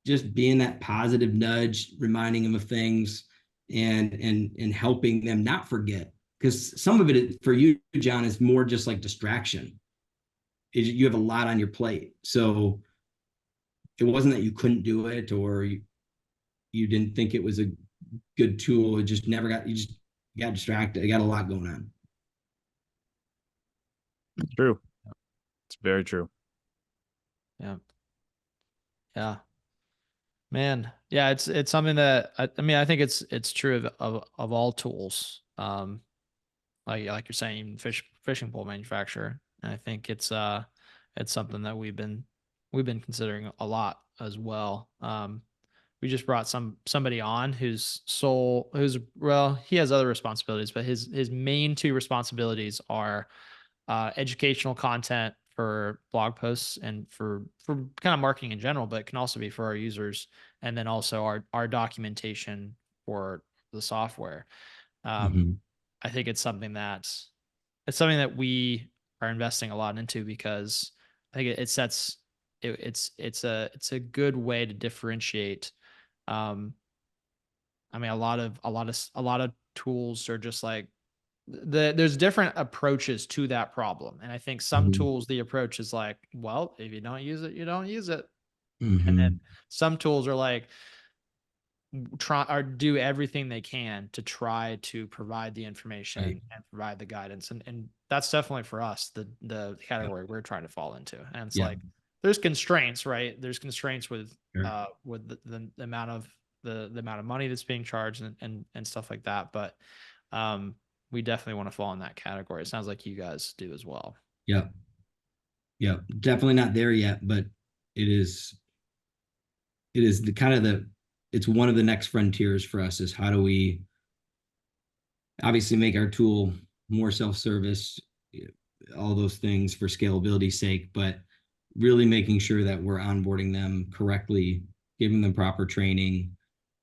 just being that positive nudge, reminding them of things, and helping them not forget. Because some of it for you, John, is more just like distraction. You have a lot on your plate, so it wasn't that you couldn't do it or you didn't think it was a good tool. It just never got, you just got distracted. You got a lot going on. True. It's very true. Yeah. Yeah. Man. Yeah, it's something that I mean, I think it's true of all tools. Like you're saying, fishing pole manufacturer. And I think it's something that we've been considering a lot as well. We just brought somebody on well, he has other responsibilities, but his main two responsibilities are educational content for blog posts and for kind of marketing in general, but it can also be for our users, and then also our documentation for the software. Um, Mm-hmm. I think it's something that we are investing a lot into because I think it sets it's a good way to differentiate. Um, I mean, a lot of tools are just like there's different approaches to that problem. And I think some Mm-hmm. tools, the approach is like, well, if you don't use it, you don't use it. And then Mm-hmm. some tools are like, try or do everything they can to try to provide the Right. information and provide the guidance. And that's definitely for us, the Yep. category we're trying to fall into. And it's Yep. like, there's constraints, right? There's constraints Sure. with the amount of the amount of money that's being charged and stuff like that. But um, we definitely want to fall in that category. It sounds like you guys do as well. Yep. Yep. Definitely not there yet, but it is the kind of it's one of the next frontiers for us is how do we obviously make our tool more self-service, all those things for scalability's sake, but really making sure that we're onboarding them correctly, giving them proper training.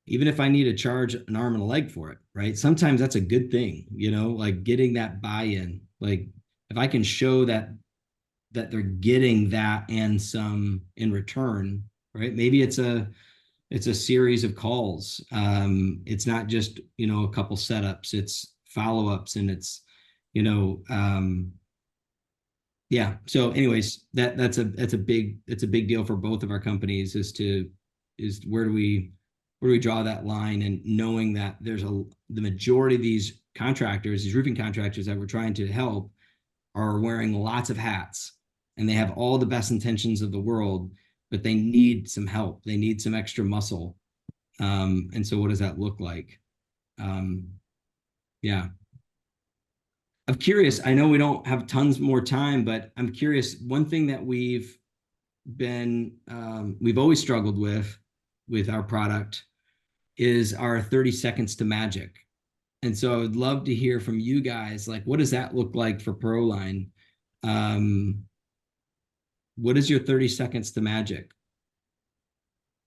Even if I need to charge an arm and a leg for it, right? Sometimes that's a good thing, like getting that buy-in. Like if I can show that they're getting that and some in return, right? Maybe it's a series of calls. It's not just a couple setups. It's follow-ups, and it's you know yeah. So, anyways, that's a big deal for both of our companies. Is where do we draw that line, and knowing that the majority of these roofing contractors that we're trying to help are wearing lots of hats, and they have all the best intentions of the world, but they need some help. They need some extra muscle. And so what does that look like? Um, yeah. I'm curious. I know we don't have tons more time, but I'm curious. One thing that we've always struggled with our product is our 30 seconds to magic. And so I would love to hear from you guys, like, what does that look like for ProLine? Um, what is your 30 seconds to magic?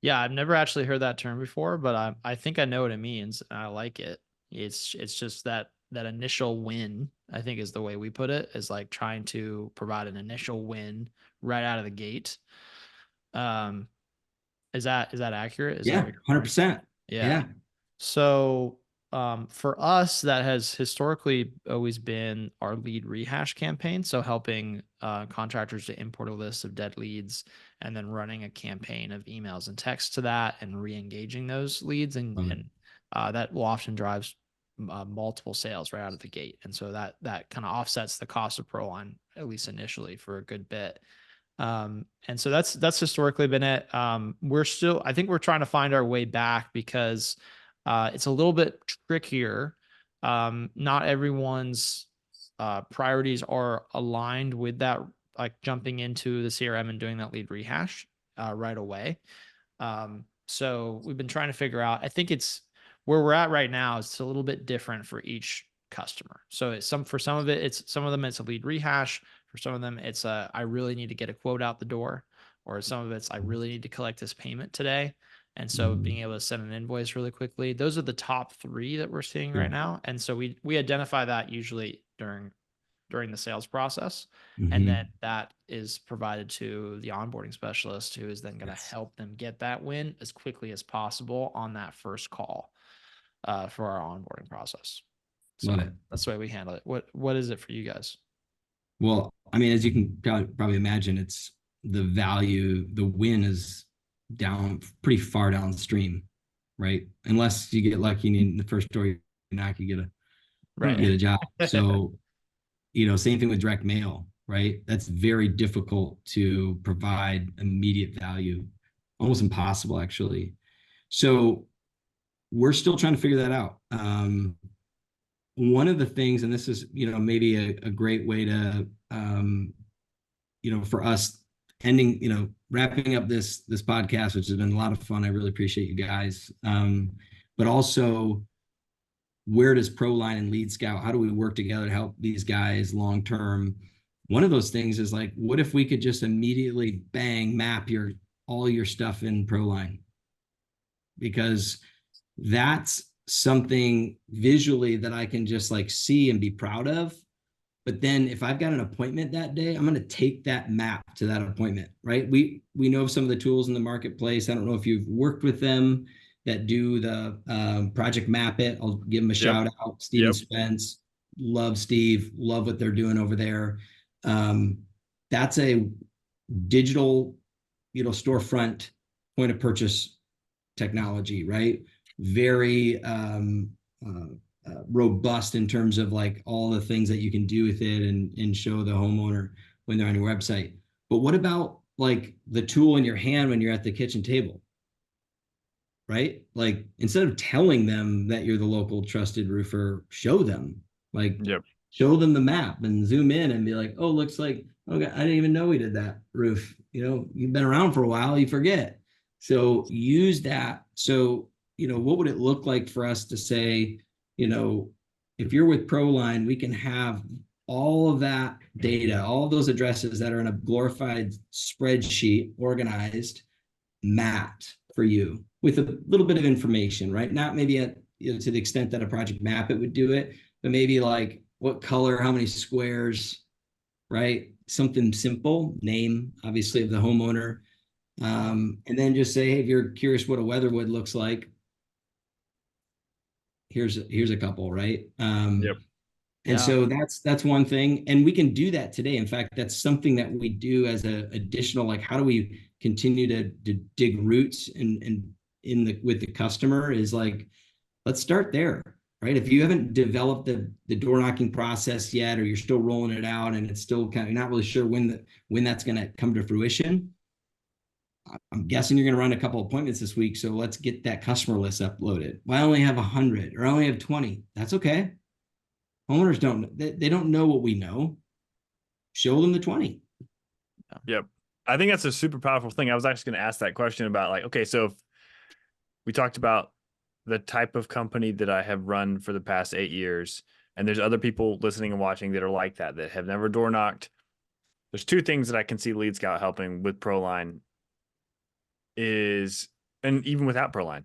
Yeah, I've never actually heard that term before, but I think I know what it means. And I like it. It's just that initial win, I think is the way we put it, is like trying to provide an initial win right out of the gate. Um, is that accurate? Is that Yeah, what you're referring to? 100%. Yeah. Yeah. So for us, that has historically always been our lead rehash campaign. So helping contractors to import a list of dead leads and then running a campaign of emails and texts to that and re-engaging those leads. And that will often drives multiple sales right out of the gate. And so that kind of offsets the cost of ProLine, at least initially, for a good bit. And so that's historically been it. I think we're trying to find our way back because it's a little bit trickier. Not everyone's priorities are aligned with that, like jumping into the CRM and doing that lead rehash right away. So we've been trying to figure out. I think it's where we're at right now. It's a little bit different for each customer. So for some of them it's a lead rehash. For some of them, it's I really need to get a quote out the door, or some of it's I really need to collect this payment today. And so being Mhm. able to send an invoice really quickly, those are the top three that we're seeing right Sure. now. And so we identify that usually during during the sales process. And Mm-hmm. then that is provided to the onboarding specialist, who is then going to help them get that win as quickly as possible on that first call for our onboarding process. So Love it. that's the way we handle it. What is it for you guys? Well, I mean, as you can probably imagine, it's the value, the win is down pretty far downstream, right? Unless you get lucky and in the first door you knock, you Right. get a job. So, same thing with direct mail, right? That's very difficult to provide immediate value, almost impossible, actually. So we're still trying to figure that out. One of the things, and this is, maybe a great way to, for us wrapping up this podcast, which has been a lot of fun. I really appreciate you guys. But also, where does ProLine and Lead Scout, how do we work together to help these guys long term? One of those things is like, what if we could just immediately map all your stuff in ProLine? Because that's something visually that I can just like see and be proud of. But then if I've got an appointment that day, I'm going to take that map to that appointment, right? We know of some of the tools in the marketplace. I don't know if you've worked with them that do the Project Map It. I'll give them a shout out. Steve and Spence. Love Steve. Love what they're doing over there. That's a digital, storefront point of purchase technology, right? Very robust in terms of like all the things that you can do with it and show the homeowner when they're on your website. But what about like the tool in your hand when you're at the kitchen table, right? Like instead of telling them that you're the local trusted roofer, show them, like show them the map and zoom in and be like, oh, looks like, okay, I didn't even know we did that roof. You've been around for a while, you forget. So use that. So, what would it look like for us to say, if you're with ProLine, we can have all of that data, all of those addresses that are in a glorified spreadsheet, organized, mapped for you with a little bit of information, right? Not maybe to the extent that a Project Map It would do it, but maybe like what color, how many squares, right? Something simple, name, obviously, of the homeowner. And then just say, hey, if you're curious what a Weatherwood looks like, here's a couple, right? And so that's one thing. And we can do that today. In fact, that's something that we do as an additional, like, how do we continue to dig roots with the customer is like, let's start there, right? If you haven't developed the door knocking process yet, or you're still rolling it out and it's still kind of, you're not really sure when that's going to come to fruition, I'm guessing you're going to run a couple of appointments this week. So let's get that customer list uploaded. Well, I only have 100 or I only have 20. That's okay. Homeowners they don't know what we know. Show them the 20. Yep. I think that's a super powerful thing. I was actually going to ask that question about like, okay, so if we talked about the type of company that I have run for the past 8 years, and there's other people listening and watching that are like that have never door knocked. There's two things that I can see Lead Scout helping with ProLine is, and even without ProLine,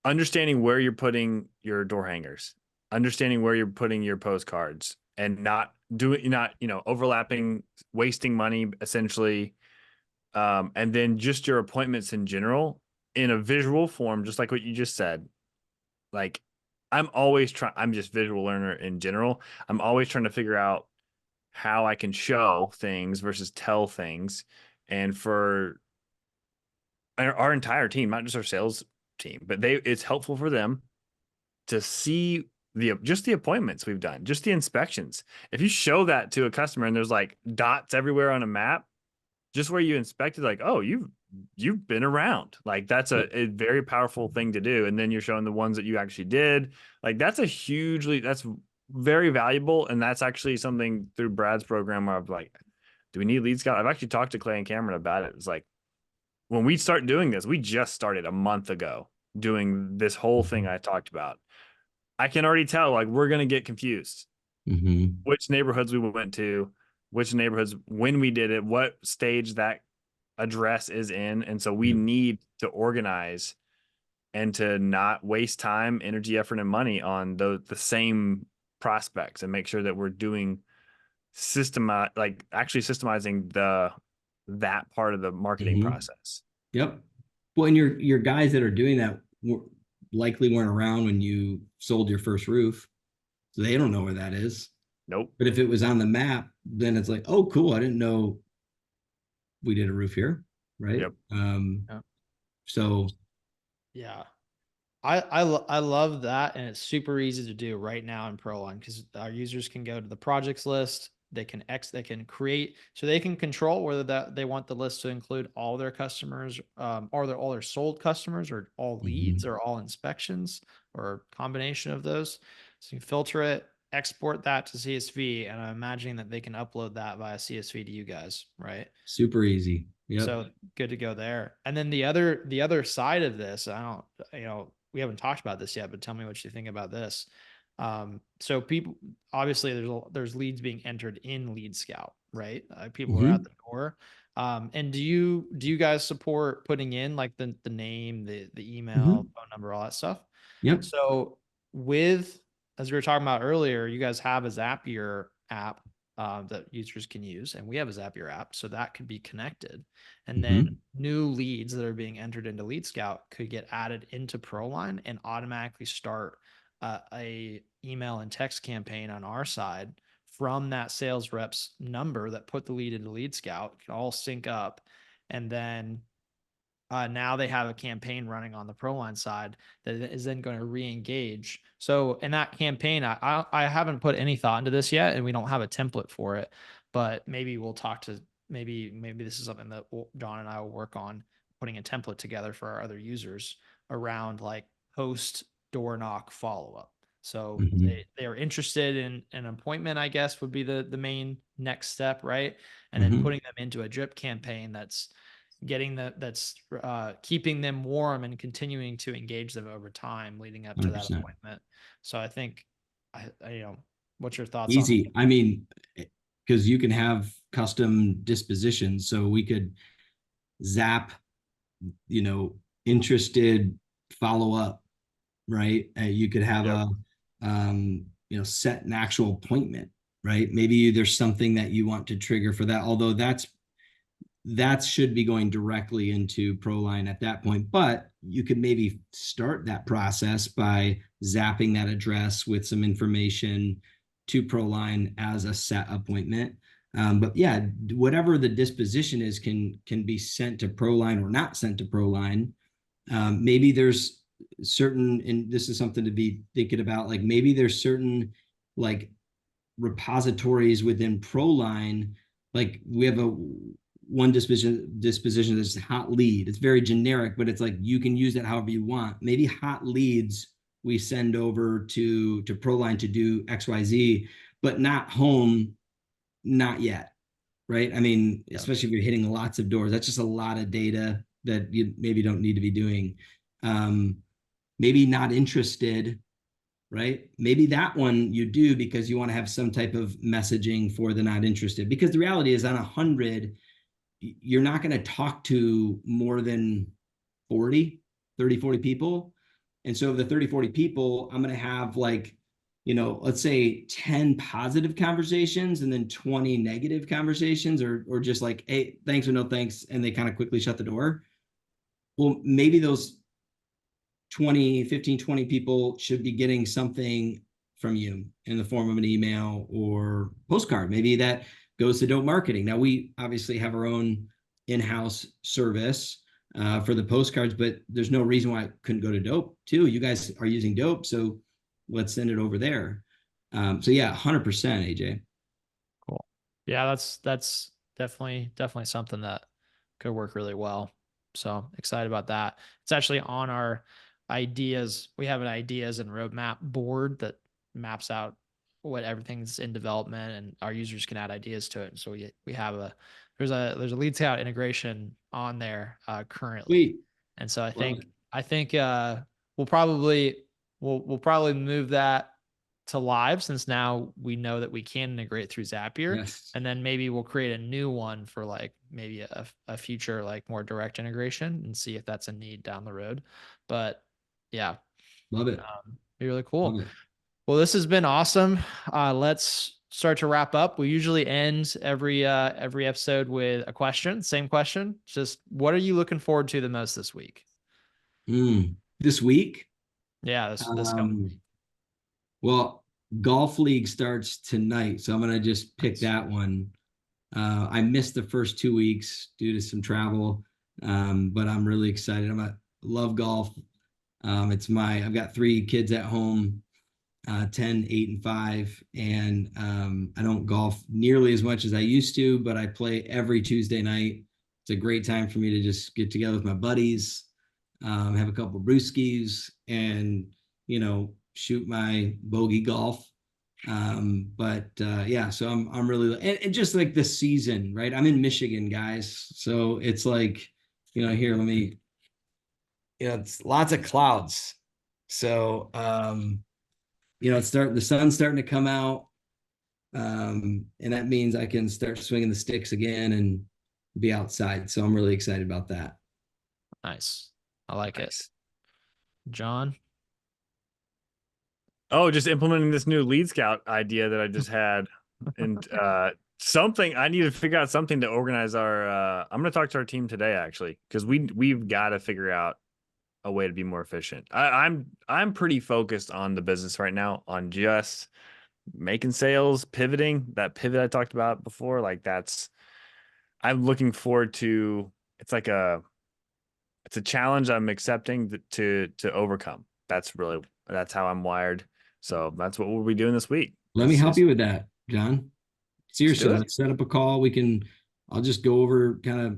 understanding where you're putting your door hangers, understanding where you're putting your postcards, and not overlapping, wasting money essentially. And then just your appointments in general in a visual form, just like what you just said. Like I'm just visual learner in general. I'm always trying to figure out how I can show things versus tell things. And for our entire team, not just our sales team, but it's helpful for them to see just the appointments we've done, just the inspections. If you show that to a customer and there's like dots everywhere on a map, just where you inspected, like, oh, you've been around. Like that's a very powerful thing to do. And then you're showing the ones that you actually did. Like that's very valuable. And that's actually something through Brad's program where I'm like, do we need Lead Scout? I've actually talked to Clay and Cameron about it. It's like, when we start doing this, we just started a month ago doing this whole thing I talked about. I can already tell, like, we're going to get confused. Which neighborhoods we went to, which neighborhoods, when we did it, what stage that address is in. And so we need to organize and to not waste time, energy, effort, and money on the same prospects and make sure that we're doing actually systemizing that part of the marketing process. Yep. Well, and your guys that are doing that likely weren't around when you sold your first roof, so they don't know where that is. Nope. But if it was on the map, then it's like, oh, cool. I didn't know we did a roof here, right? Yep. Yeah. So Yeah. I love that, and it's super easy to do right now in ProLine because our users can go to the projects list. They can create, so they can control whether that they want the list to include all their customers, or all their sold customers, or all leads, or all inspections, or a combination of those. So you filter it, export that to CSV, and I'm imagining that they can upload that via CSV to you guys, right? super easy. Yep. So good to go there. And then the other side of this, we haven't talked about this yet, but tell me what you think about this. So people, obviously there's leads being entered in Lead Scout, right? People are at the door. And do you guys support putting in like the name, the email, phone number, all that stuff? Yep. So as we were talking about earlier, you guys have a Zapier app that users can use, and we have a Zapier app, so that could be connected. And then new leads that are being entered into Lead Scout could get added into ProLine and automatically start a email and text campaign on our side from that sales rep's number that put the lead into Lead Scout. It can all sync up, and then now they have a campaign running on the ProLine side that is then going to re-engage. So in that campaign, I haven't put any thought into this yet, and we don't have a template for it, but maybe we'll talk to, maybe this is something that John and I will work on putting a template together for our other users around like post door knock follow-up. So they are interested in an appointment, I guess would be the main next step, right? And then putting them into a drip campaign that's keeping them warm and continuing to engage them over time leading up to that 100%. appointment. So I think, what's your thoughts on Easy. I mean, because you can have custom dispositions, so we could zap, interested follow up, right? You could have set an actual appointment, right? Maybe there's something that you want to trigger for that, although that should be going directly into ProLine at that point. But you could maybe start that process by zapping that address with some information to ProLine as a set appointment. But yeah, whatever the disposition is can be sent to ProLine or not sent to ProLine. Maybe there's certain, and this is something to be thinking about, like maybe there's certain like repositories within ProLine, like we have one disposition that's hot lead. It's very generic, but it's like you can use it however you want. Maybe hot leads we send over to ProLine to do XYZ, but not home, not yet, right? I mean, especially if you're hitting lots of doors, that's just a lot of data that you maybe don't need to be doing. Maybe not interested, right? Maybe that one you do because you want to have some type of messaging for the not interested. Because the reality is on 100, you're not going to talk to more than 30, 40 people. And so of the 30, 40 people, I'm going to have like, let's say 10 positive conversations and then 20 negative conversations, or just like, hey, thanks or no thanks. And they kind of quickly shut the door. Well, maybe those 20 people should be getting something from you in the form of an email or postcard. Maybe that goes to Dope Marketing. Now, we obviously have our own in-house service for the postcards, but there's no reason why it couldn't go to Dope too. You guys are using Dope, so let's send it over there. So yeah, 100%, AJ. Cool. Yeah, that's definitely something that could work really well. So excited about that. It's actually on our ideas. We have an ideas and roadmap board that maps out what everything's in development, and our users can add ideas to it. So we have there's a Lead Scout integration on there currently. Sweet. And so I think we'll probably move that to live, since now we know that we can integrate through Zapier. Yes. And then maybe we'll create a new one for like maybe a future like more direct integration and see if that's a need down the road. But yeah, Love it. be really cool. Well, this has been awesome. Let's start to wrap up. We usually end every episode with a question, same question. Just what are you looking forward to the most this week? This week? Yeah, this coming. Well, golf league starts tonight, so I'm gonna just pick that one. I missed the first 2 weeks due to some travel, but I'm really excited. Love golf. I've got 3 kids at home, 10, 8, and 5, and I don't golf nearly as much as I used to, but I play every Tuesday night. It's a great time for me to just get together with my buddies, have a couple of brewskis, and shoot my bogey golf. Yeah, so I'm really, and just like the season, right? I'm in Michigan, guys, so it's like, here, it's lots of clouds. So the sun's starting to come out, and that means I can start swinging the sticks again and be outside. So I'm really excited about that. Nice. I like it. John? Oh, just implementing this new lead scout idea that I just had. And something I need to figure out something to organize our I'm gonna talk to our team today, actually, because we've got to figure out a way to be more efficient. I'm pretty focused on the business right now, on just making sales, pivoting. That pivot I talked about before, like I'm looking forward to. It's a challenge I'm accepting to overcome. That's how I'm wired. So that's what we'll be doing this week. Let me help you with that, John. Seriously, let's set up a call. I'll just go over kind of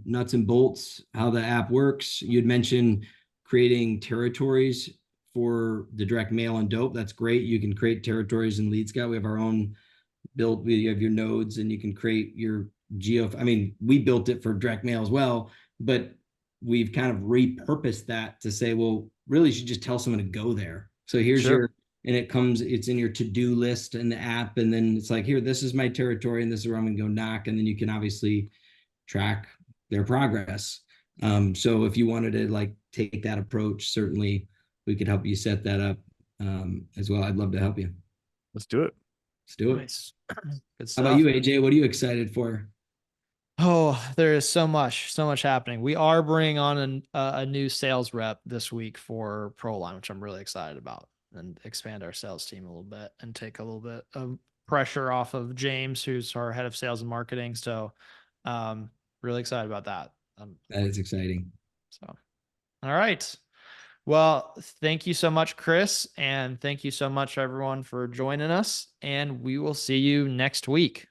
nuts and bolts, how the app works. You'd mentioned creating territories for the direct mail and dope. That's great. You can create territories in Lead Scout. We have our own built. We have your nodes, and you can create your we built it for direct mail as well, but we've kind of repurposed that to say, well, really, you should just tell someone to go there. So here's it's in your to-do list in the app. And then it's like, here, this is my territory, and this is where I'm going to go knock. And then you can obviously track their progress. So if you wanted to take that approach, certainly we could help you set that up as well. I'd love to help you. Let's do it. Nice. Good stuff. How about you, AJ? What are you excited for? Oh, there is so much happening. We are bringing on a new sales rep this week for ProLine, which I'm really excited about, and expand our sales team a little bit and take a little bit of pressure off of James, who's our head of sales and marketing. So, really excited about that. That is exciting. So, all right. Well, thank you so much, Chris. And thank you so much, everyone, for joining us. And we will see you next week.